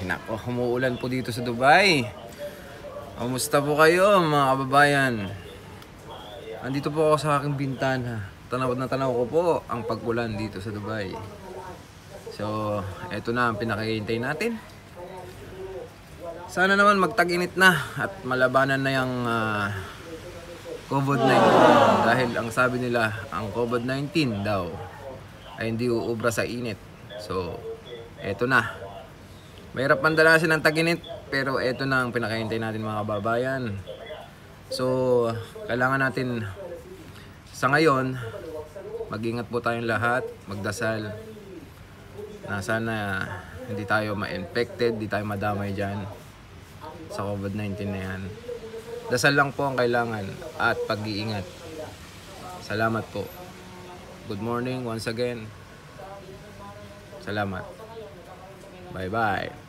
Nako, umuulan po dito sa Dubai. Kamusta po kayo mga kababayan? Andito po ako sa aking bintana. Tanaw na tanaw ko po ang pag-ulan dito sa Dubai. So, eto na ang pinakahihintay natin. Sana naman magtag-init na at malabanan na yung COVID-19. Dahil ang sabi nila, ang COVID-19 daw ay hindi uubra sa init. So, eto na. Mahirap mandalasin ng tag-init, pero eto na ang pinakahintay natin mga kababayan. So, kailangan natin sa ngayon, mag-ingat po tayong lahat, magdasal na sana hindi tayo ma-infected, hindi tayo madamay dyan sa COVID-19 na yan. Dasal lang po ang kailangan at pag-iingat. Salamat po. Good morning once again. Salamat. Bye-bye.